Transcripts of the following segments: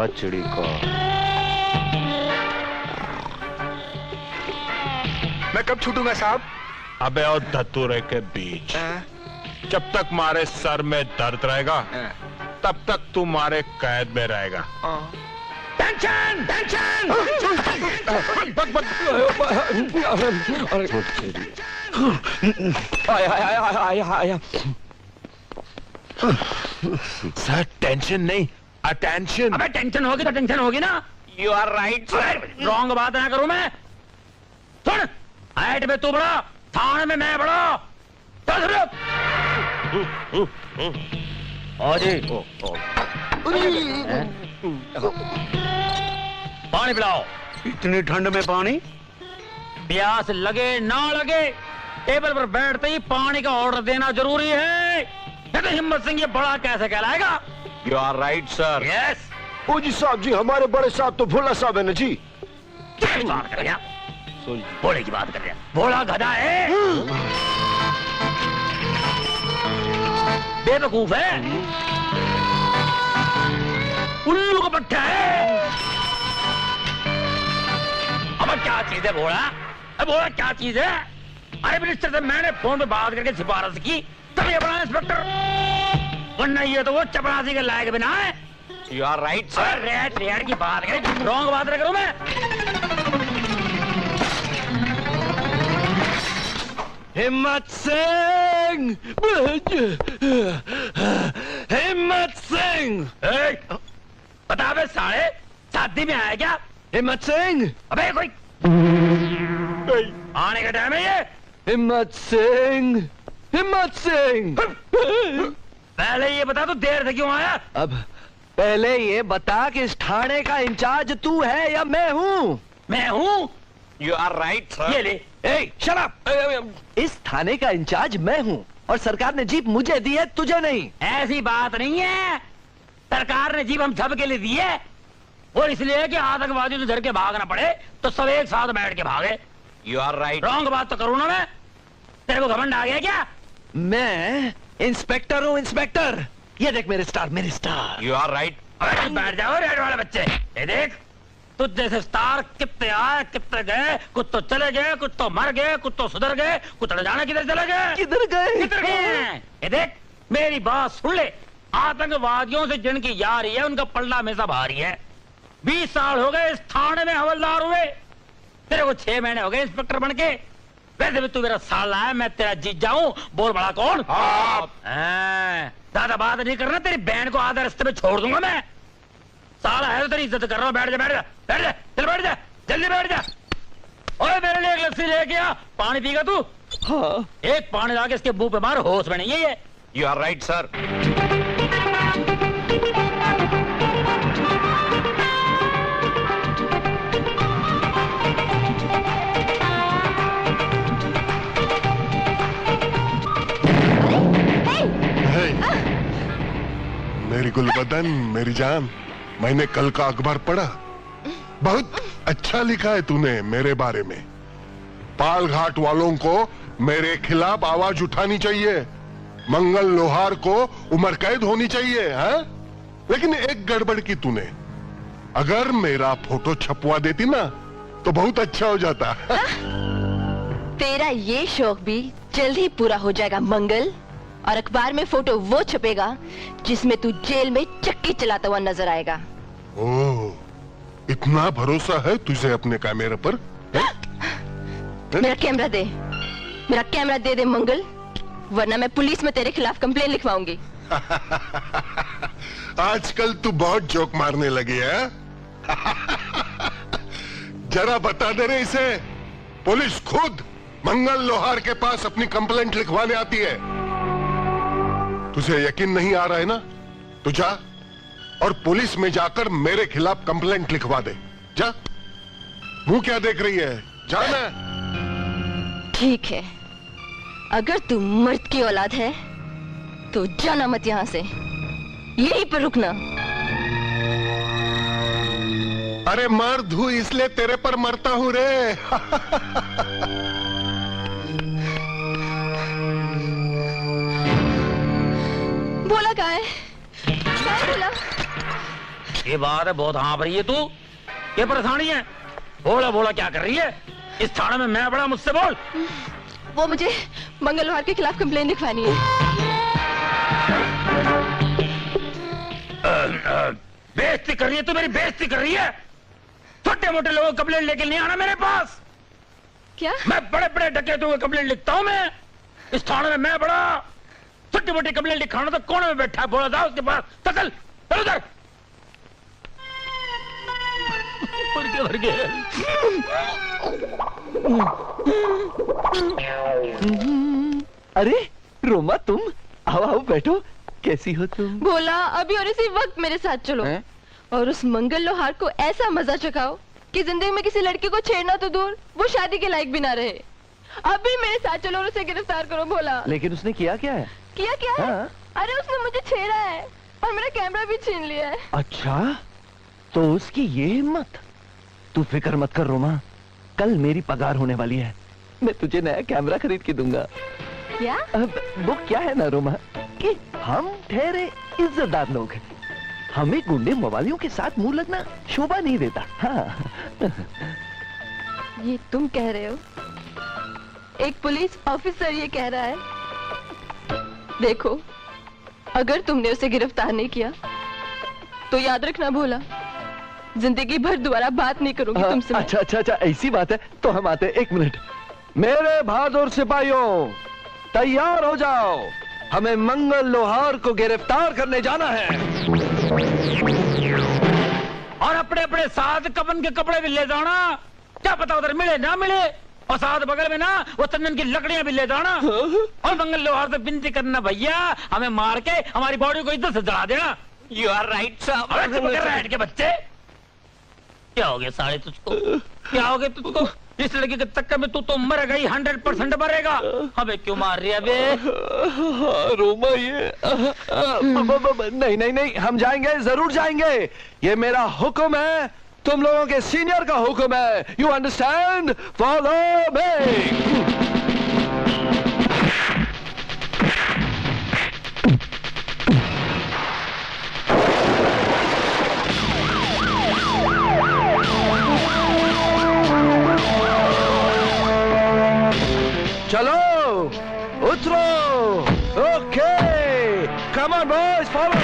बता चिड़ी को। मैं कब छूटूंगा साहब? अबे और धतूरे के बीच जब तक मारे सर में दर्द रहेगा तब तक तू मारे कैद में रहेगा। Tension tension. आया सर, टेंशन नहीं अटेंशन। अबे टेंशन होगी तो टेंशन होगी ना। You are right sir. Wrong बात ना करूं मैं। सुन, हाइट में तू बड़ा, थाने में मैं बड़ा। पानी पिलाओ। इतनी ठंड में पानी? प्यास लगे ना लगे टेबल पर बैठते ही पानी का ऑर्डर देना जरूरी है। नहीं तो हिम्मत सिंह ये बड़ा कैसे कहलाएगा? You are right sir. Yes. ओ जी साहब जी, हमारे बड़े साहब तो भोला साहब है ना जी। क्या बात कर रहे हैं? भोले की बात कर रहे हैं? भोला गधा है, बेवकूफ है, उल्लू का पट्टा है। अब क्या चीज है भोला? अब भोला क्या चीज है? अरे मिनिस्टर से मैंने फोन पे बात करके सिफारिश की तभी बना इंस्पेक्टर, वरना ये तो वो चपरासी के लायक बिना है। You are right sir. Raid raid की बात करें, रॉन्ग बात ना करूं मैं। हिम्मत सिंह, हिम्मत सिंह। बता बे साले, शादी में आया क्या? हिम्मत सिंह। अबे कोई आने का टाइम है ये। हिम्मत सिंह, हिम्मत सिंह। पहले ये बता तू देर से क्यों आया? अब पहले ये बता कि इस थाने का इंचार्ज तू है या मैं हूँ? मैं हूँ। You are right sir. ये ले। ए, शट अप। इस थाने का इंचार्ज मैं हूँ और सरकार ने जीप मुझे दी है, तुझे नहीं। ऐसी बात नहीं है, सरकार ने जीप हम सब के लिए दी है, और इसलिए कि आतंकवादियों से डर के भागना पड़े तो सब एक साथ बैठ के भागे। You are right. रॉन्ग बात तो करूँ ना मैं? तेरे को घमंड आ गया क्या? मैं इंस्पेक्टर हूँ, इंस्पेक्टर। ये देख मेरे स्टार, मेरे स्टार। You are right. अबे बैठ जाओ रेड वाले बच्चे। ये देख, तुझ जैसे स्टार कितने आए कितने गए, कुछ तो चले गए, कुछ तो मर गए, कुछ तो सुधर गए, कुछ न जाने किधर चले गए। किधर गए? किधर गए? ये देख, मेरी बात सुन ले। आतंकवादियों से जिनकी यारी है उनका पल्ला हमेशा भारी है। 20 साल हो गए इस थाने में हवलदार हुए, तेरे को 6 महीने हो गए इंस्पेक्टर बन के। वैसे भी तू मेरा साला है, मैं तेरा जीजा हूँ। बोल बड़ा कौन? आप। ज्यादा बात नहीं करना, तेरी बहन को आधा रास्ते में छोड़ दूंगा मैं। साला है तो तेरी इज्जत कर रहा हूँ। बैठ जा बैठ जा बैठ जा, चल बैठ जा, जल्दी बैठ जा। ओए मेरे लिए एक लस्सी लेके आ। पानी पीगा तू? हाँ। एक पानी लाके इसके मुंह पे मार, होश में नहीं है ये। You are right sir. मेरी गुलबदन, मेरी जान, मैंने कल का अखबार पढ़ा। बहुत अच्छा लिखा है तूने मेरे बारे में। पाल घाट वालों को मेरे खिलाफ आवाज उठानी चाहिए, मंगल लोहार को उम्र कैद होनी चाहिए। हाँ? लेकिन एक गड़बड़ की तूने, अगर मेरा फोटो छपवा देती ना तो बहुत अच्छा हो जाता। तेरा ये शौक भी जल्द ही पूरा हो जाएगा मंगल, और अखबार में फोटो वो छपेगा जिसमें तू जेल में चक्की चलाता हुआ नजर आएगा। ओह, इतना भरोसा है तुझे अपने कैमरे पर? मेरा कैमरा दे, मेरा कैमरा दे दे मंगल, वरना मैं पुलिस में तेरे खिलाफ कंप्लेन लिखवाऊंगी। आजकल तू बहुत जोक मारने लगी है। जरा बता दे रे इसे, पुलिस खुद मंगल लोहार के पास अपनी कंप्लेंट लिखवाने आती है। तुझे यकीन नहीं आ रहा है ना? तो जा और पुलिस में जाकर मेरे खिलाफ कंप्लेंट लिखवा दे। जा, मुंह क्या देख रही है, जाना। ठीक है, अगर तू मर्द की औलाद है तो जाना मत यहाँ से, यहीं पर रुकना। अरे मर्द हूं इसलिए तेरे पर मरता हूं रे। बोला क्या है? क्या बोला? ये बात है, बहुत हाँप रही है तू। ये परेशानी है? बोला बोला क्या कर रही है? इस थाने में मैं बड़ा, मुझसे बोल। वो मुझे मंगलवार के खिलाफ कंप्लेन लिखवानी है। बेइज्जती कर रही है तू, मेरी बेइज्जती कर रही है। छोटे मोटे लोगों को कंप्लेन लेके नहीं आना मेरे पास। क्या? मैं बड़े बड़े डकैतों को कंप्लेन लिखता हूँ। मैं इस थाने में मैं बड़ा, छोटी मोटी कंप्लेन लिखाना तो कोने में बैठा है, बोला था उसके पास। चल उधर। अरे रोमा, तुम आओ आओ बैठो। कैसी हो तुम? बोला अभी और इसी वक्त मेरे साथ चलो और उस मंगल लोहार को ऐसा मजा चखाओ कि जिंदगी में किसी लड़की को छेड़ना तो दूर, वो शादी के लायक भी ना रहे। अभी मेरे साथ चलो और उसे गिरफ्तार करो। बोला लेकिन उसने किया क्या है? किया क्या है? हाँ। अरे उसने मुझे छेड़ा है और मेरा कैमरा भी छीन लिया है। अच्छा, तो उसकी ये हिम्मत। तू फिक्र मत कर रोमा, कल मेरी पगार होने वाली है, मैं तुझे नया कैमरा खरीद के दूंगा। क्या? अब वो क्या है ना रोमा कि हम ठहरे इज्जतदार लोग हैं, हमें गुंडे मवालियों के साथ मुंह लगना शोभा नहीं देता। हाँ। ये तुम कह रहे हो? एक पुलिस ऑफिसर ये कह रहा है? देखो, अगर तुमने उसे गिरफ्तार नहीं किया तो याद रखना भोला, जिंदगी भर दोबारा बात नहीं करूंगी तुमसे। अच्छा अच्छा अच्छा, ऐसी बात है तो हम आते हैं। 1 मिनट। मेरे बहादुर सिपाहियों, तैयार हो जाओ, हमें मंगल लोहार को गिरफ्तार करने जाना है। और अपने अपने साथ कफन के कपड़े भी ले जाना, क्या पता उधर मिले ना मिले। और साथ बगल में ना वो चंदन की लकड़ियां भी ले जाना। और मंगल लोहार से विनती करना, भैया हमें मार के हमारी बॉडी को इधर से जला देना। यू आर राइट साहब। के बच्चे, क्या हो गया साले तुझको? क्या हो गया तुझको? इस लड़की के चक्कर में तू तो मर गई, 100% मरेगा। हमें क्यों मार रही है बे? रोमा ये नहीं नहीं नहीं, हम जाएंगे, जरूर जाएंगे। ये मेरा हुक्म है, तुम लोगों के सीनियर का हुक्म है। You understand? Follow me. चलो उतरो। Okay, come on boys, follow me.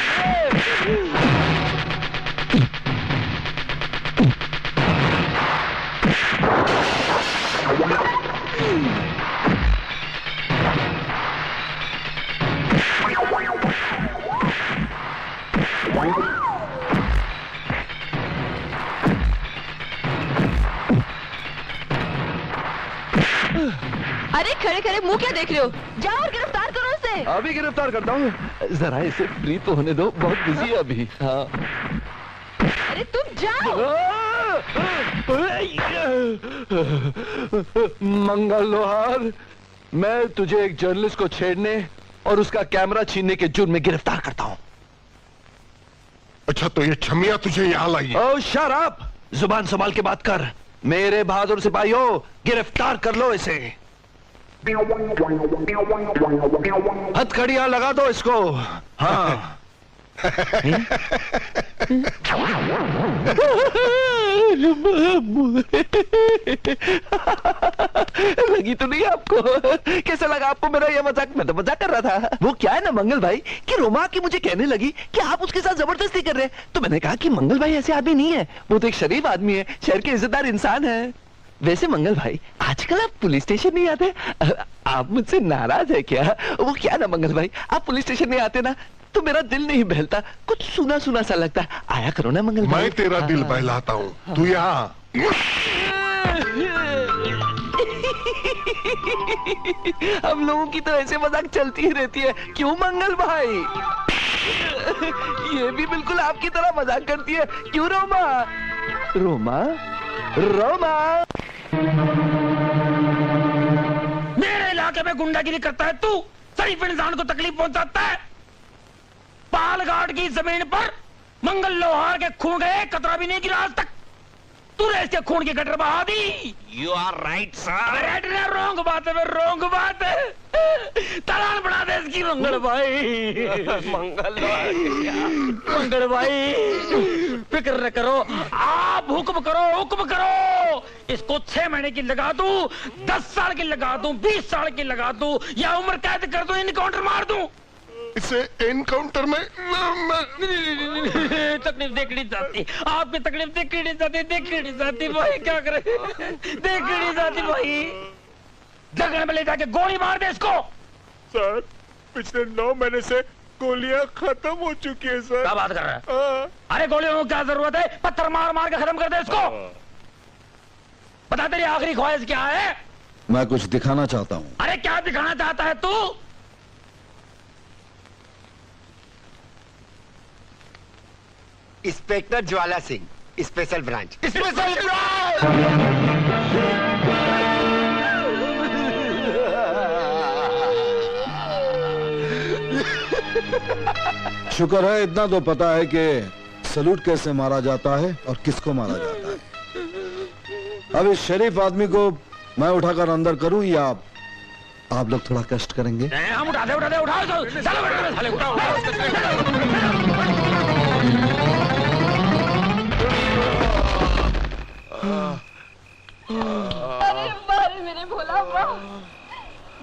अरे खड़े खड़े मुंह क्या देख रहे हो? जाओ और गिरफ्तार करो उसे। अभी गिरफ्तार करता हूँ, जरा इसे फ्री तो होने दो, बहुत बिजी है अभी। हाँ। अरे तुम जाओ। मंगल लोहार, मैं तुझे एक जर्नलिस्ट को छेड़ने और उसका कैमरा छीनने के जुर्म में गिरफ्तार करता हूँ। अच्छा, तो ये छमिया तुझे यहाँ लाई है? ओह शट अप, जुबान संभाल के बात कर। मेरे बहादुर सिपाहियों, गिरफ्तार कर लो इसे। हथकड़ियां लगा दो इसको। हाँ। लगी तो नहीं आपको? कैसा लगा आपको मेरा ये मजाक? मैं तो मजाक कर रहा था। वो क्या है ना मंगल भाई कि रोमा की मुझे कहने लगी कि आप उसके साथ जबरदस्ती कर रहे हैं, तो मैंने कहा कि मंगल भाई ऐसे आदमी नहीं है, वो तो एक शरीफ आदमी है, शहर के इज्जतदार इंसान है। वैसे मंगल भाई, आजकल आप पुलिस स्टेशन नहीं आते, आप मुझसे नाराज है क्या? वो क्या ना मंगल भाई, आप पुलिस स्टेशन नहीं आते ना तो मेरा दिल नहीं बहलता, कुछ सुना सुना सा लगता। आया करो ना मंगल भाई। मैं तेरा दिल बहलाता हूँ, तू यहाँ। हम लोगों की तो ऐसे मजाक चलती ही रहती है, क्यों मंगल भाई? ये भी बिल्कुल आपकी तरह मजाक करती है, क्यों रोमा? रोमा रोमा, मेरे इलाके में गुंडागिरी करता है तू, शरीफ इंसान को तकलीफ पहुंचाता है। पालघाट की जमीन पर मंगल लोहार के खून गए, कतरा भी नहीं गिरा आज तक। तूने इसके खून की गटर बहा दी। You are right sir. Wrong बात है, रोंग बात है। तलान बढ़ा दे इसकी। मंगल भाई, मंगल भाई, फिक्र न करो, आप हुक्म करो, हुक्म करो। इसको 6 महीने की लगा दूं, 10 साल की लगा दूं, 20 साल की लगा दूं, या उम्र कैद कर दूं, इनकाउंटर मार दूं। इसे एनकाउंटर में तकलीफ देखनी चाहती, आपकी तकलीफ देखनी नहीं चाहती, देखनी नहीं चाहती भाई, क्या करे, देखनी नहीं चाहती भाई। जगह में ले जाके गोली मार दे इसको। सर पिछले 9 महीने से गोलियां खत्म हो चुकी है सर। क्या बात कर रहा है? हाँ। अरे गोलियों को क्या जरूरत है, पत्थर मार मार के खत्म कर दे इसको। बता तेरी आखिरी ख्वाहिश क्या है? मैं कुछ दिखाना चाहता हूँ। अरे क्या दिखाना चाहता है तू? इंस्पेक्टर ज्वाला सिंह, स्पेशल ब्रांच। शुक्र है इतना तो पता है कि सलूट कैसे मारा जाता है और किसको मारा जाता है। अब इस शरीफ आदमी को मैं उठाकर अंदर करूं या आप लोग थोड़ा कष्ट करेंगे? हम उठा दे, उठाओ चलो बेटा, साले उठाओ। अरे वाह मेरे भोला, वाह।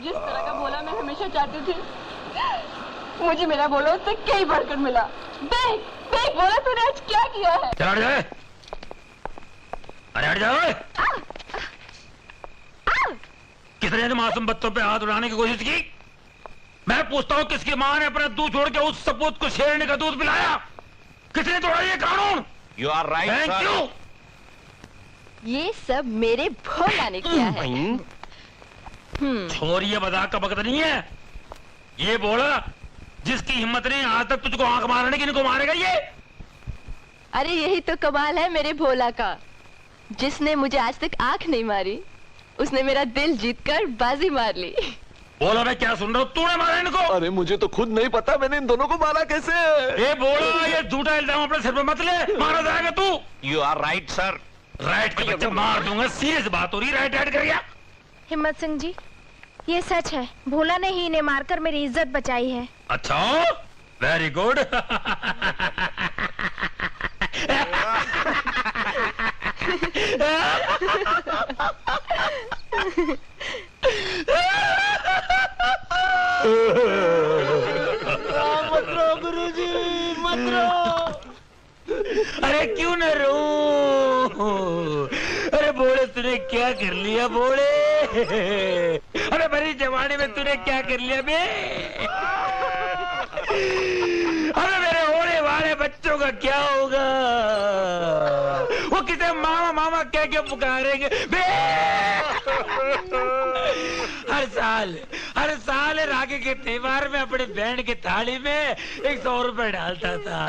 जिस तरह का भोला मैं हमेशा चाहती थी, मुझे मेरा भोला उससे कहीं बढ़कर मिला। देख देख भोला, तूने आज क्या किया है? चल हट जाए, अरे हट जाओ। किसने तो मासूम बच्चों पे हाथ उड़ाने की कोशिश की? मैं पूछता हूँ, किसकी माँ ने अपना दूध छोड़ के उस सपूत को शेरनी का दूध पिलाया? किसने तोड़ा ये कानून? You are right thank you. ये सब मेरे भोला ने किया है। छोरी, ये मजाक का वक्त नहीं है। ये बोला जिसकी हिम्मत नहीं आज तक तुझको आंख मारने की, इनको मारेगा ये। अरे यही तो कमाल है मेरे भोला का। जिसने मुझे आज तक आंख नहीं मारी, उसने मेरा दिल जीतकर बाजी मार ली। बोला मैं क्या सुन रहा हूँ, तूने मारा इनको? अरे मुझे तो खुद नहीं पता मैंने इन दोनों को मारा कैसे। ये बोला, ये झूठा इल्जाम अपने सिर पे मत ले, मारा जाएगा तू। You are right sir. Right के बच्चे मार दूंगा, सीरियस बात हो रही। राइट ऐड कर गया। हिम्मत सिंह जी, ये सच है, भोला ने ही इन्हें मारकर मेरी इज्जत बचाई है। अच्छा, वेरी गुड। मत रो गुरुजी, मत रो। अरे क्यों न रो? अरे बोले तूने क्या कर लिया बोले? अरे मेरी जवानी में तूने क्या कर लिया बे? अरे मेरे होने वाले बच्चों का क्या होगा? वो किसे मामा मामा कह के पुकारेंगे बे? हर साल राखी के त्योहार में अपने बहन की थाली में 100 रुपए डालता था।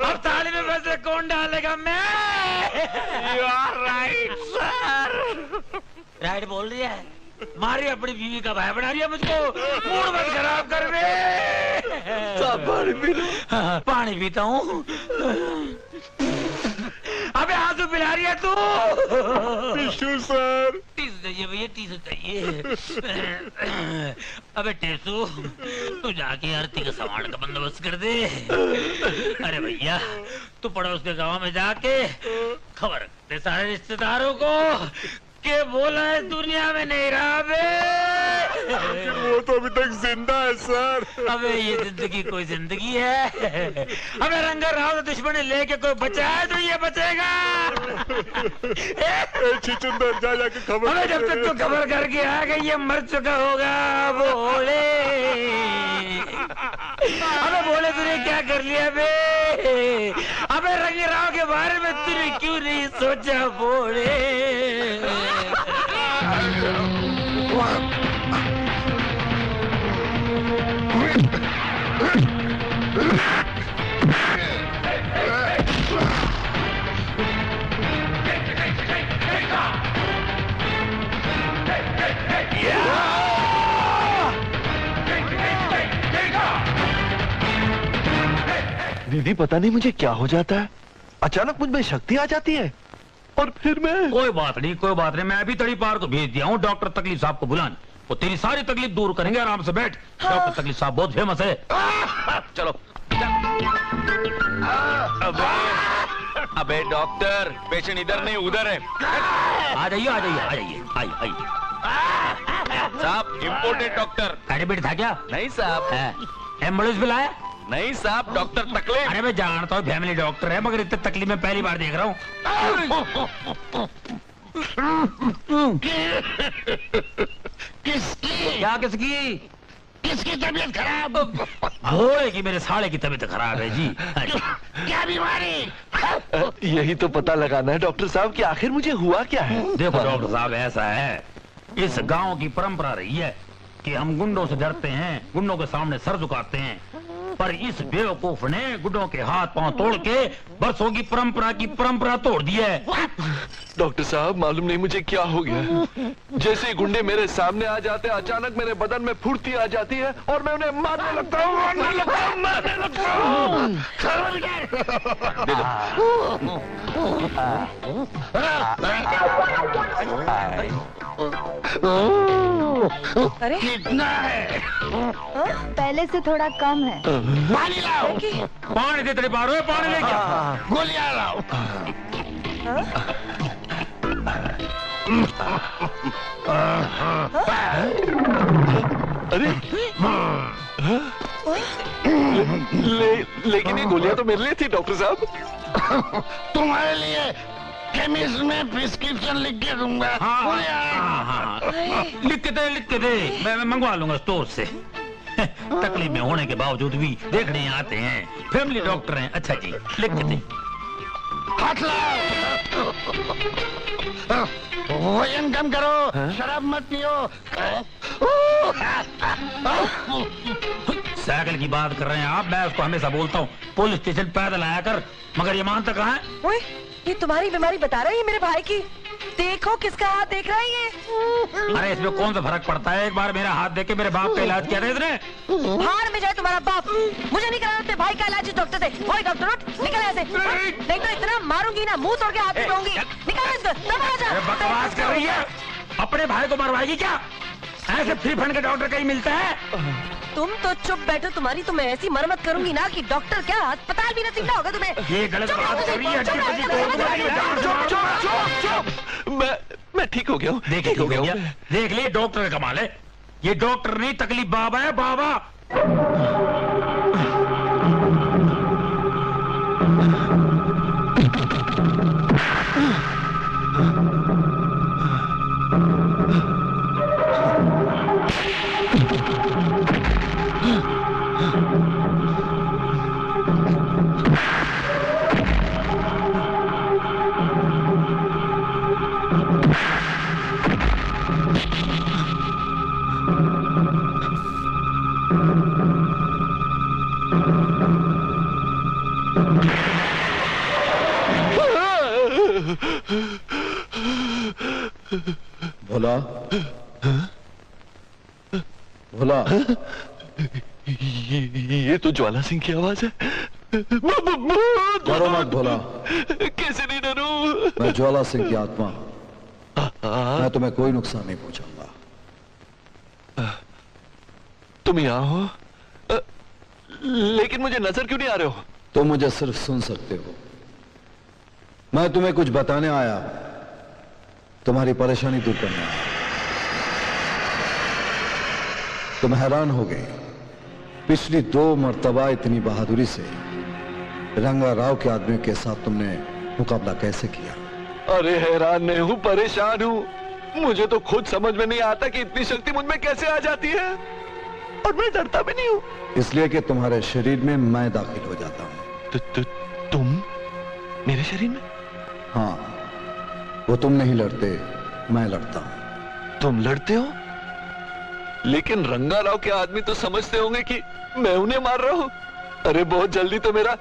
अब थाली में पैसे कौन डालेगा? मैं। You are right, sir. Right बोल रही है, मारी अपनी बीवी का भाई बना रही है मुझको। मूड मत खराब कर बे। पानी पी लो। पानी पीता हूँ। अबे आंसू पिला रही है तू? Tissue sir. टीसू चाहिए भैया, टीसू चाहिए। अबे टेसू, तू जाके आरती का सामान का बंदोबस्त कर दे। अरे भैया, तू पड़ोस के गांव में जाके खबर दे सारे रिश्तेदारों को के बोला है दुनिया में नहीं रहा बे। वो तो अभी तक जिंदा है सर। अबे ये जिंदगी कोई जिंदगी है? अबे रंगा राव दुश्मन लेके कोई बचा है तो ये बचेगा। चिचुंदर जा जाके खबर। अबे जब तक तो खबर करके आ गई ये मर चुका होगा बोले। अबे बोले तूने क्या कर लिया बे? अबे रंगे राव के बारे में तूने क्यों नहीं सोचा बोले? दीदी पता नहीं मुझे क्या हो जाता है, अचानक मुझ में शक्ति आ जाती है और फिर मैं। कोई बात नहीं, कोई बात नहीं, मैं अभी तड़ी पार को भेज दिया हूँ डॉक्टर तकलीफ साहब को बुलाने। वो तेरी सारी तकलीफ दूर करेंगे, आराम से बैठ। डॉक्टर तकलीफ साहब बहुत फेमस है। चलो। अबे डॉक्टर, पेशेंट इधर नहीं उधर है। आ जाइए आ जाइए आ जाइए आइए। साहब इम्पोर्टेड डॉक्टर। एडमिट था क्या? नहीं साहब। एम्बुलेंस भी लाया? नहीं साहब, डॉक्टर तकलीफ। अरे मैं जानता हूँ फैमिली डॉक्टर है, मगर इतने तकलीफ में पहली बार देख रहा हूँ। किसकी क्या किसकी? किसकी तबीयत खराब? घोड़े की, मेरे साले की तबीयत खराब है जी। क्या बीमारी? यही तो पता लगाना है डॉक्टर साहब कि आखिर मुझे हुआ क्या है। देखो डॉक्टर साहब, ऐसा है, इस गांव की परंपरा रही है कि हम गुंडों से डरते हैं, गुंडों के सामने सर झुकाते हैं, पर इस बेवकूफ ने गुंडों के हाथ पांव तोड़ के बरसों की परंपरा तोड़ दी है। डॉक्टर साहब मालूम नहीं मुझे क्या हो गया, जैसे ही गुंडे मेरे सामने आ जाते हैं अचानक मेरे बदन में फुर्ती आ जाती है और मैं उन्हें मारने लगता हूँ। दे अरे कितना है? पहले से थोड़ा कम है। पानी लाओ। पानी दे तेरे पारो, पानी लेके। गोलियां लाओ। अरे लेकिन ये गोलियां तो मेरे लिए थी डॉक्टर साहब। तुम्हारे लिए केमिस्ट में प्रिस्क्रिप्शन लिख के दूंगा। लिख के दे, मैं मंगवा लूंगा स्टोर से। तकलीफ में होने के बावजूद भी देखने आते हैं, फैमिली डॉक्टर हैं। अच्छा जी, लिख के दे। हाथ लाओ। वजन कम करो, शराब मत पियो। साइकिल की बात कर रहे हैं आप, मैं उसको हमेशा बोलता हूँ पुलिस स्टेशन पैदल आया कर, मगर ये मानता कहाँ है? ओए, ये तुम्हारी बीमारी बता रही है मेरे भाई की। देखो किसका हाथ देख रहा है ये। अरे इसमें कौन सा फर्क पड़ता है? एक बार मेरा हाथ देख के मेरे बाप का इलाज किया था इसने। हार में जाए तुम्हारा बाप, मुझे नहीं कराना अपने भाई का इलाज इस डॉक्टर से। ओए डॉक्टर उठ, निकल यहाँ से। नहीं तो इतना मारूंगी ना, मुंह तोड़ के हाथ में दूंगी। निकल इसको, तब आ जा। अरे बकवास कर रही है, अपने भाई को मरवाएगी क्या? ऐसे फ्री फंड का डॉक्टर कहीं मिलता है? तुम तो चुप बैठो, तुम्हारी तो मैं ऐसी मरम्मत करूंगी ना कि डॉक्टर क्या अस्पताल भी नसीब ना होगा तुम्हें। ये गलत बात कर रही है। मैं ठीक हो गया हूँ। देख हो गया, देख लिए डॉक्टर का कमाल है। ये डॉक्टर नहीं, तकलीफ बाबा है, बाबा। भोला, भोला, ये तो ज्वाला सिंह की आवाज है। डरो मत भोला, कैसे नहीं डरूं? मैं ज्वाला सिंह की आत्मा हूं। मैं तुम्हें कोई नुकसान नहीं पहुंचाऊंगा। तुम यहाँ हो, लेकिन मुझे नजर क्यों नहीं आ रहे हो? तुम मुझे सिर्फ सुन सकते हो। मैं तुम्हें कुछ बताने आया, तुम्हारी परेशानी दूर करने आया। तुम हैरान हो गए, पिछली 2 मर्तबा इतनी बहादुरी से रंगा राव के आदमी के साथ तुमने मुकाबला कैसे किया? अरे हैरान नहीं हूँ, परेशान हूँ। मुझे तो खुद समझ में नहीं आता कि इतनी शक्ति मुझ में कैसे आ जाती है, और मैं डरता भी नहीं हूँ। इसलिए कि तुम्हारे शरीर में मैं दाखिल हो जाता हूँ। तुम मेरे शरीर में? हाँ, वो तुम नहीं लड़ते, मैं लड़ता हूँ। तुम लड़ते हो? लेकिन रंगा राव के आदमी तो समझते होंगे कि मैं उन्हें मार रहा हूँ। अरे बहुत जल्दी तो मेरा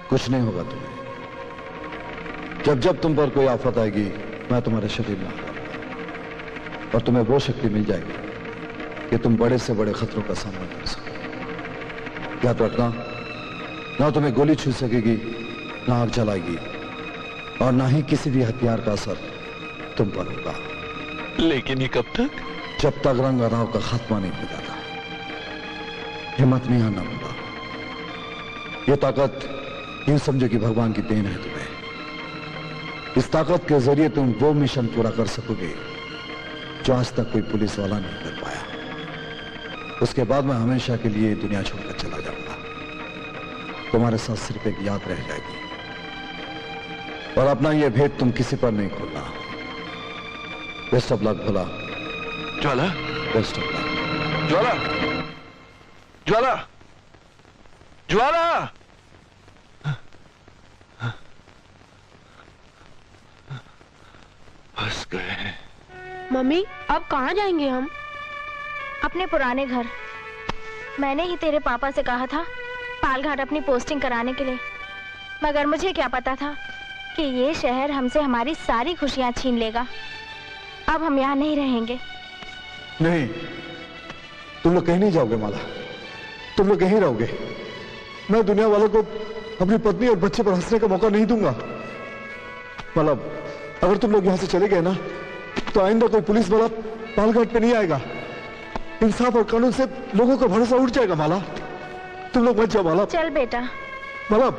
कुछ नहीं होगा तुम्हें। जब जब तुम पर कोई आफत आएगी, मैं तुम्हारे शरीर में आऊंगा और तुम्हें वो शक्ति मिल जाएगी कि तुम बड़े से बड़े खतरों का सामना कर सको। याद रखना, ना तुम्हें गोली छू सकेगी, ना आग जलाएगी, और ना ही किसी भी हथियार का असर तुम पर होगा। लेकिन ये कब तक? जब तक रंग राव का खात्मा नहीं हो जाता हिम्मत नहीं हारना पड़ता। ये ताकत यूं समझो कि भगवान की देन है तुम्हें। इस ताकत के जरिए तुम वो मिशन पूरा कर सकोगे जो आज तक कोई पुलिस वाला नहीं कर पाया। उसके बाद मैं हमेशा के लिए दुनिया छोड़कर चला जाऊंगा। तुम्हारे साथ सिर्फ एक याद रह जाएगी और अपना ये भेद तुम किसी पर नहीं खोलना। Best of luck Bhola. Jwala, best of luck. Jwala, Jwala, Jwala. फंस गए। मम्मी अब कहाँ जाएंगे हम? अपने पुराने घर। मैंने ही तेरे पापा से कहा था पालघाट अपनी पोस्टिंग कराने के लिए, मगर मुझे क्या पता था कि ये शहर हमसे हमारी सारी खुशियां छीन लेगा। अब हम यहाँ नहीं रहेंगे। नहीं, तुम लोग कहीं नहीं जाओगे माला, तुम लोग यहीं रहोगे। मैं दुनिया वालों को अपनी पत्नी और बच्चे पर हंसने का मौका नहीं दूंगा। मतलब अगर तुम लोग यहां से चले गए ना तो आइंदा कोई पुलिस वाला पालघाट पे नहीं आएगा। इंसाफ और कानून से लोगों का भरोसा उठ जाएगा माला। तुम लोग मत जाओ माला। चल बेटा। माला,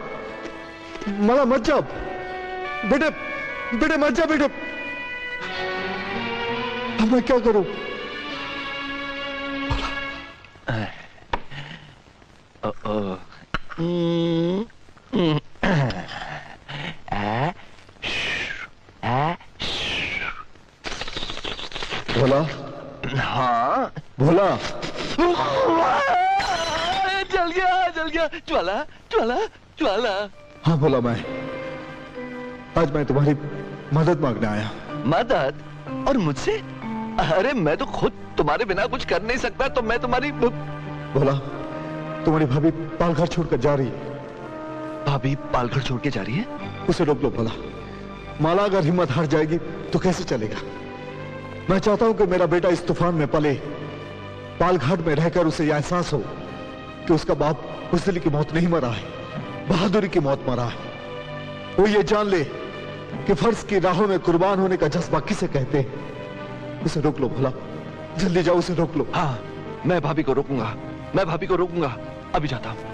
माला मत जाओ बेटे, बेटे मत जाओ बेटे। अब मैं क्या करूं? भोला। हाँ भोला। जल गया ज्वाला, ज्वाला, ज्वाला। हाँ भोला, आज मैं तुम्हारी मदद मांगने आया। मदद? और मुझसे? अरे मैं तो खुद तुम्हारे बिना कुछ कर नहीं सकता, तो मैं तुम्हारी। भोला, तुम्हारी भाभी पालघर छोड़कर जा रही है। भाभी पालघर छोड़ के जा रही है? उसे रोक लो भोला। माला अगर हिम्मत हार जाएगी तो कैसे चलेगा? मैं चाहता हूं कि मेरा बेटा इस तूफान में पले, पालघाट में रहकर उसे यह एहसास हो कि उसका बाप बुज़दिली की मौत नहीं मरा है, बहादुरी की मौत मरा है। वो ये जान ले कि फर्ज की राहों में कुर्बान होने का जज्बा किसे कहते हैं। उसे रोक लो भोला, जल्दी जाओ, उसे रोक लो। हाँ, मैं भाभी को रोकूंगा, मैं भाभी को रोकूंगा। अभी जाता हूं।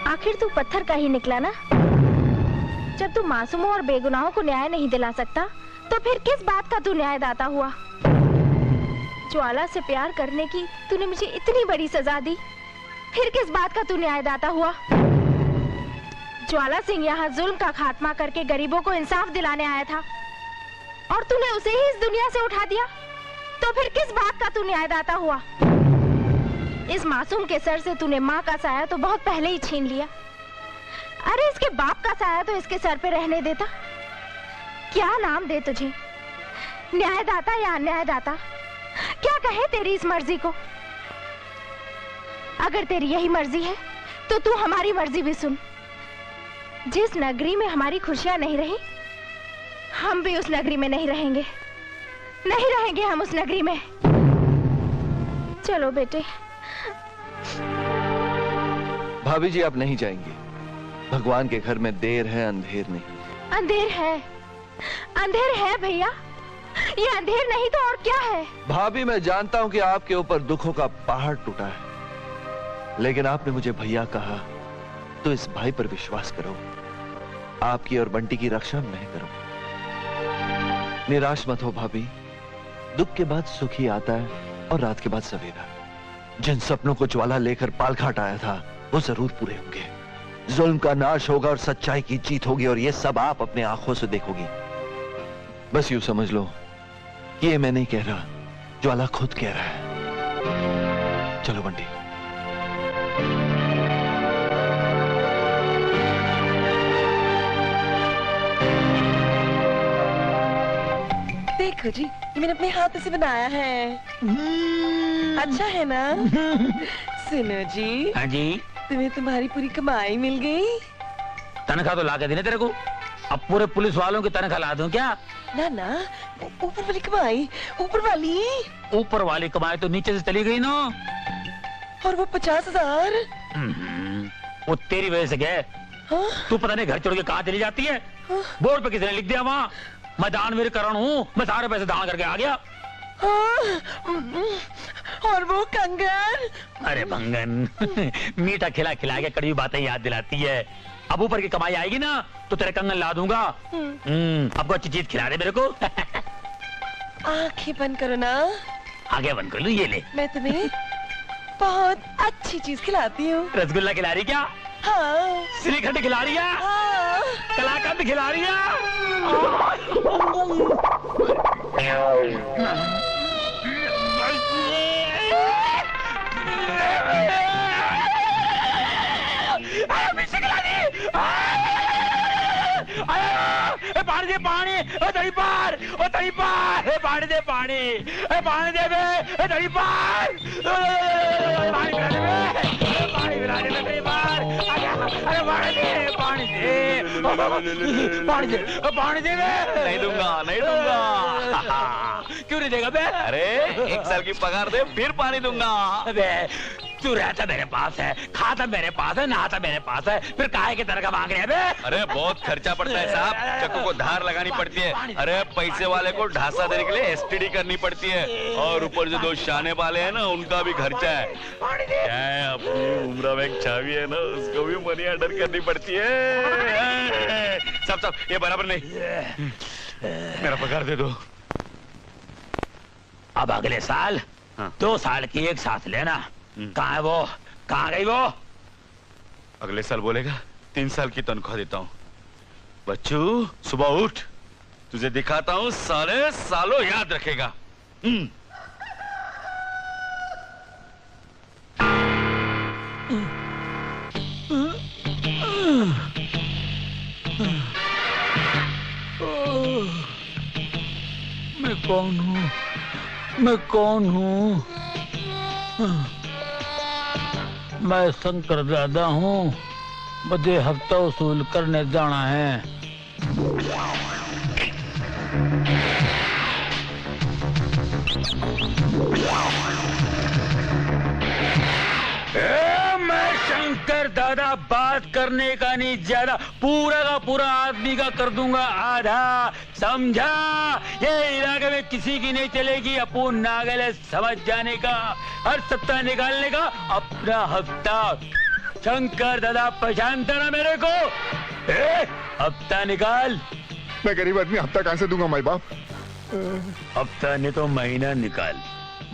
आखिर तू पत्थर का ही निकला ना? जब तू मासूमों और बेगुनाहों को न्याय नहीं दिला सकता तो फिर किस बात का तू न्यायदाता हुआ? ज्वाला से प्यार करने की तूने मुझे इतनी बड़ी सजा दी, फिर किस बात का तू न्यायदाता हुआ? ज्वाला सिंह यहाँ जुल्म का खात्मा करके गरीबों को इंसाफ दिलाने आया था और तूने उसे ही इस दुनिया से उठा दिया, तो फिर किस बात का तू न्यायदाता हुआ? इस मासूम के सर से तूने माँ का साया तो बहुत पहले ही छीन लिया। अरे इसके बाप का साया तो इसके सर पे रहने देता। क्या नाम दे तुझे, न्यायदाता या अन्यायदाता? क्या कहे तेरी इस मर्जी को? अगर तेरी यही मर्जी है तो तू हमारी मर्जी भी सुन। जिस नगरी में हमारी खुशियां नहीं रही, हम भी उस नगरी में नहीं रहेंगे, नहीं रहेंगे हम उस नगरी में। चलो बेटे। भाभी जी, आप नहीं जाएंगे। भगवान के घर में देर है, अंधेर नहीं। अंधेर है, अंधेर है भैया। ये अंधेर नहीं तो और क्या है? भाभी, मैं जानता हूं कि आपके ऊपर दुखों का पहाड़ टूटा है, लेकिन आपने मुझे भैया कहा तो इस भाई पर विश्वास करो। आपकी और बंटी की रक्षा मैं करूं। निराश मत हो भाभी, दुख के बाद सुख ही आता है और रात के बाद सवेरा। जिन सपनों को ज्वाला लेकर पालघाट आया था वो जरूर पूरे होंगे। जुल्म का नाश होगा और सच्चाई की जीत होगी, और ये सब आप अपने आंखों से देखोगी। बस यूं समझ लो कि ये मैं नहीं कह रहा, ज्वाला खुद कह रहा है। चलो बंटी। देखो जी, ये मैंने अपने हाथ से बनाया है। अच्छा है ना? सुनो जी। हाँ जी। तुम्हें तुम्हारी पूरी कमाई मिल गई। तनख्वाह तो ला के देने तेरे को। अब पूरे पुलिस वालों की तनख्वाह ला दूं क्या? ना ना, ऊपर वाली कमाई, ऊपर वाली। ऊपर वाली कमाई तो नीचे से चली गई ना। और वो 50,000? वो तेरी वजह से गए। हाँ? तू पता नहीं घर छोड़ के कहाँ चली जाती है। बोर्ड पे किसी ने लिख दिया वहाँ, मैं दानवीर करण हूँ, मैं सारे पैसे दान करके आ गया। हाँ? और वो कंगन? अरे भंगन मीठा खिला खिला के कड़वी बातें याद दिलाती है। अब ऊपर की कमाई आएगी ना तो तेरे कंगन ला दूंगा। अब को अच्छी चीज खिला दे मेरे को। आंखें बंद करो ना। आगे बंद कर लूं, ये ले। मैं तुम्हें बहुत अच्छी चीज खिलाती हूँ। रसगुल्ला खिला रही क्या? हाँ। श्रीखंड खिला रही है? हाँ। कलाकंद खिला रही है? पानी दे पानी, दही पार, दही पार, पानी दे पानी, पानी दे बे, दही पार, पानी पिला दे बे, पानी पिला दे बे, दही पार, अरे पानी दे, पानी दे, पानी दे, पानी दे बे। नहीं दूंगा, नहीं दूंगा। क्यों नहीं देगा बे? अरे 1 साल की पगार दे फिर पानी दूंगा। अबे तू रहता मेरे पास है, खाता मेरे पास है, नहाता मेरे पास है, फिर काहे की तरह का मांग रहे हैं बे? अरे बहुत खर्चा पड़ता है साहब, चक्कू को धार लगानी पड़ती है। अरे पैसे वाले को ढांसा देने के लिए एसटीडी करनी पड़ती है, और ऊपर से 2 शाने वाले हैं ना, उनका भी खर्चा है। क्या है, अपनी उम्र में एक छावी है ना, उसको भी मनी ऑर्डर करनी पड़ती है। सब ये बराबर नहीं, मेरा पगार दे दो। अब अगले साल 2 साल की एक साथ लेना। कहाँ है वो? कहाँ गई वो? अगले साल बोलेगा 3 साल की तनख्वाह देता हूँ। बच्चू सुबह उठ, तुझे दिखाता हूँ, सारे सालों याद रखेगा। मैं कौन हूँ? मैं कौन हूँ? मैं शंकर दादा हूँ, मुझे हफ्ता वसूल करने जाना है। मैं शंकर दादा बात करने का नहीं, ज्यादा पूरा का पूरा आदमी का कर दूंगा आधा, समझा? ये इलाके में किसी की नहीं चलेगी। अपूर्ण नागल है, समझ जाने का, हर सप्ताह निकालने का अपना हफ्ता। शंकर दादा पहचानता ना मेरे को? हफ्ता निकाल। मैं गरीब आदमी, हफ्ता कहां से दूंगा माई बाप? हफ्ता नहीं तो महीना निकाल,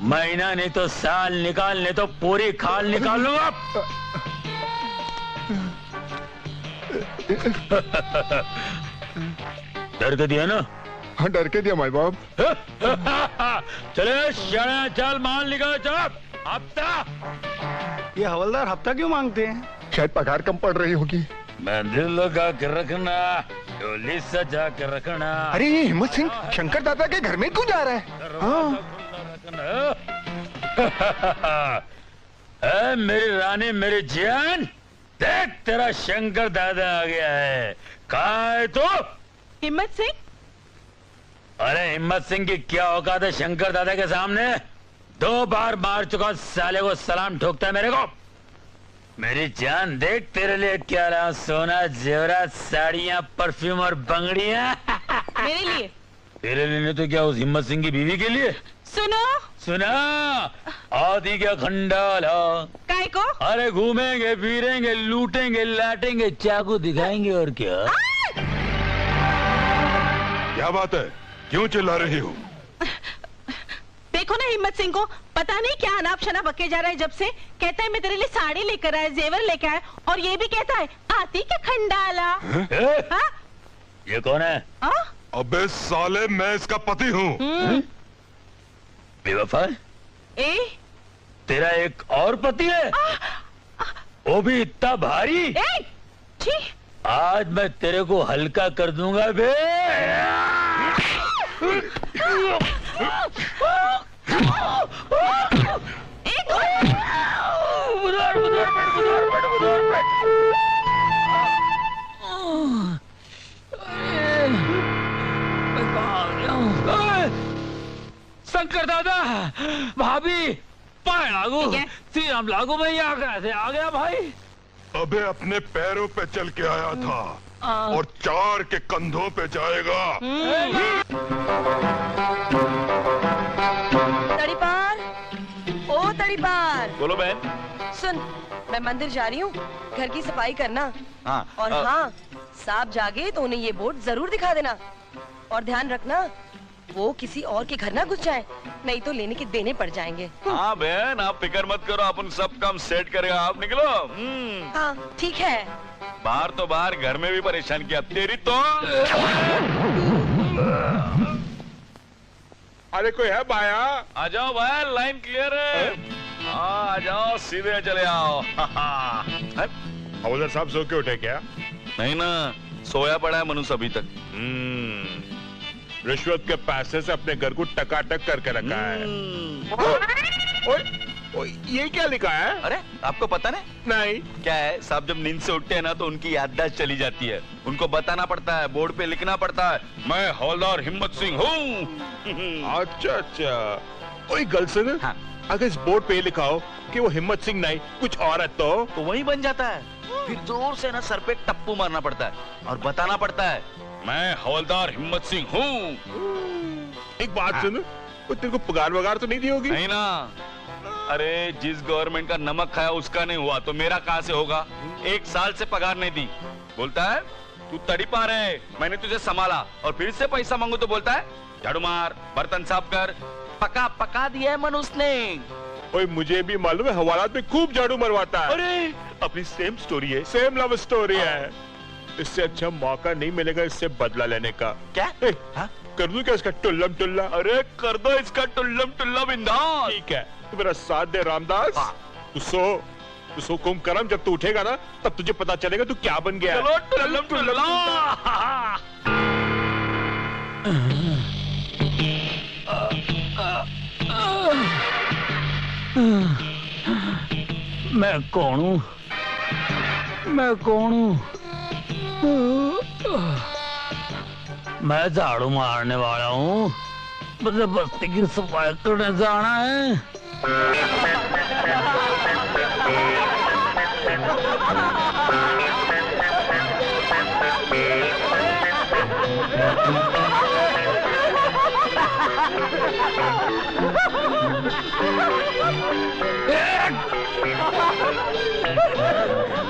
महीना नहीं तो साल निकाल, नहीं तो पूरी खाल निकाल लूंगा। डर के दिया ना? हाँ डर के दिया माई बाप। चले शाना, चल माल निकाल, चल। हफ्ता। ये हवलदार हफ्ता क्यों मांगते हैं? शायद पगार कम पड़ रही होगी। मंदिर लगा के रखना, डोली सजा के रखना। अरे ये हिम्मत सिंह शंकर दादा के घर में क्यों जा रहा है? हाँ। मेरी रानी, मेरी जान, देख तेरा शंकर दादा आ गया है। कहाँ है तू? हिम्मत सिंह? अरे हिम्मत सिंह की क्या औकात है शंकर दादा के सामने? 2 बार मार चुका साले को, सलाम ठोकता है मेरे को। मेरी जान देख तेरे लिए क्या रहा, सोना, जेवरात, साड़ियाँ, परफ्यूम और बंगड़ियाँ। मेरे लिए? तेरे लिए नहीं तो क्या उस हिम्मत सिंह की बीवी के लिए? सुनो। सुना? आदि क्या खंडाला। काय को? अरे घूमेंगे, फिरेंगे, लूटेंगे, लाटेंगे, चाकू दिखाएंगे, और क्या? क्या बात है, क्यों चिल्ला रही हो? देखो ना हिम्मत सिंह को, पता नहीं क्या अनाप शनाप बके जा रहा है। जब से कहता है मैं तेरे लिए साड़ी लेकर आया, जेवर लेकर आया, और ये भी कहता है आती क्या खंडाला। हाँ? ये कौन है? अबे साले, मैं इसका पति हूँ। बेवफा? ए? तेरा एक और पति है? वो भी इतना भारी? ए? छी! आज मैं तेरे को हल्का कर दूंगा बे। शंकर दादा, भाभी, पाए लागू, ठीक है। श्री राम लागू भैया कैसे आ गया भाई? अबे अपने पैरों पे चल के आया था और 4 के कंधों पे जाएगा। तड़ीपार, ओ तड़ीपार, बोलो बहन। सुन, मैं मंदिर जा रही हूँ, घर की सफाई करना। हाँ, और हाँ, सांप जागे तो उन्हें ये बोर्ड जरूर दिखा देना। और ध्यान रखना, वो किसी और के घर ना घुस जाए, नहीं तो लेने के देने पड़ जाएंगे। हाँ बहन, आप फिक्र मत करो, अपन सब काम सेट करेगा। आप निकलो। हाँ ठीक है। बाहर तो बाहर, घर में भी परेशान किया तेरी तो। अरे कोई है बाया? आ जाओ भाई, लाइन क्लियर है। हाँ आ जाओ, सीधे चले आओ। हवलदार साहब सो के उठे क्या? नहीं ना, सोया पड़ा है मनुष्य अभी तक। रिश्वत के पैसे से अपने घर को टकाटक करके रखा है। ओए, ओए, ये क्या लिखा है? अरे आपको पता नहीं? नहीं। क्या है, साहब जब नींद से उठते हैं ना तो उनकी याददाश्त चली जाती है। उनको बताना पड़ता है, बोर्ड पे लिखना पड़ता है, मैं हवलदार हिम्मत सिंह हूँ। अच्छा अच्छा। ओए गर्लसन, हाँ। अगर इस बोर्ड पे लिखा हो कि वो हिम्मत सिंह नहीं कुछ औरत तो वही बन जाता है। फिर जोर से ना सर पे टप्पू मारना पड़ता है और बताना पड़ता है, मैं हवलदार हिम्मत सिंह हूँ। एक बात सुन, वो तेरे को पगार वगार तो नहीं दी होगी? नहीं ना। अरे जिस गवर्नमेंट का नमक खाया उसका नहीं हुआ तो मेरा कहाँ से होगा? 1 साल से पगार नहीं दी। बोलता है तू तड़ीपार है, मैंने तुझे संभाला, और फिर से पैसा मांगू तो बोलता है झाड़ू मार, बर्तन साफ कर। पका दिया है मनुष्य ने। ओए मुझे भी मालूम है, हवालात में खूब झाड़ू मरवाता है। अरे अपनी सेम स्टोरी है, सेम लव स्टोरी है। इससे अच्छा मौका नहीं मिलेगा इससे बदला लेने का। क्या? ए, हाँ? कर दूं क्या इसका टुल्लम टुल्ला? अरे कर दो इसका टुल्लम टुल्ला बिंदास। ठीक है, तू मेरा साथ दे रामदास। हाँ। तू सो कुम करम, जब तू उठेगा ना तब तुझे पता चलेगा तू क्या बन गया। चलो टुल्लम टुल्ला। मैं कौन हूँ? मैं कौन हूँ? मैं झाड़ू मारने वाला हूँ, मुझे बस्ती की सफाई करने जाना है।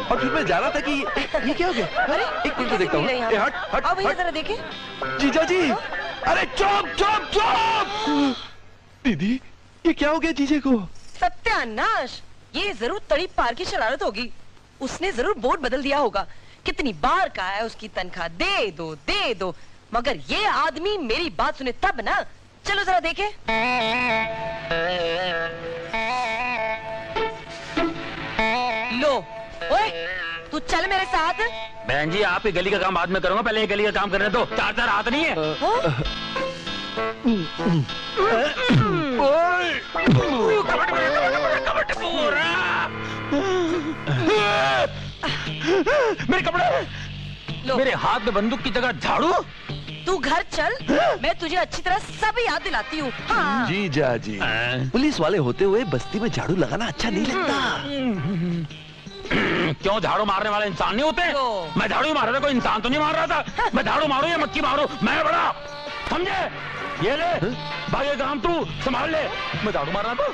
और फिर मैं जा रहा था कि ये क्या हो गया? अरे एक मिनट देखता हूँ। ए, हट हट अब भैया हट। जरा देखे। जीजा जी, अरे चुप चुप चुप। दीदी ये क्या हो गया जीजे को? सत्यानाश, ये जरूर तड़ीपार की शरारत होगी। उसने जरूर बोर्ड बदल दिया होगा। कितनी बार कहा है उसकी तनख्वाह दे दो, मगर ये आदमी मेरी बात सुने तब ना। चलो जरा देखे। लो, ओए, तू चल मेरे साथ। बहन जी, आप ही गली का काम बाद में करूंगा, पहले ये गली का काम करने दो। 4 हाथ नहीं है। मेरे कपड़े, लो, मेरे हाथ में बंदूक की जगह झाड़ू। तू घर चल, मैं तुझे अच्छी तरह सब याद दिलाती हूँ। हाँ। जीजा जी, पुलिस वाले होते हुए बस्ती में झाड़ू लगाना अच्छा नहीं लगता। क्यों, झाड़ू मारने वाले इंसान नहीं होते? मैं झाड़ू मार रहा था, कोई इंसान तो नहीं मार रहा था। मैं झाड़ू मारू या मक्खी मारू, मैं बड़ा, समझे? ये ले, भागे काम तू संभाल ले। मैं झाड़ू मार रहा था।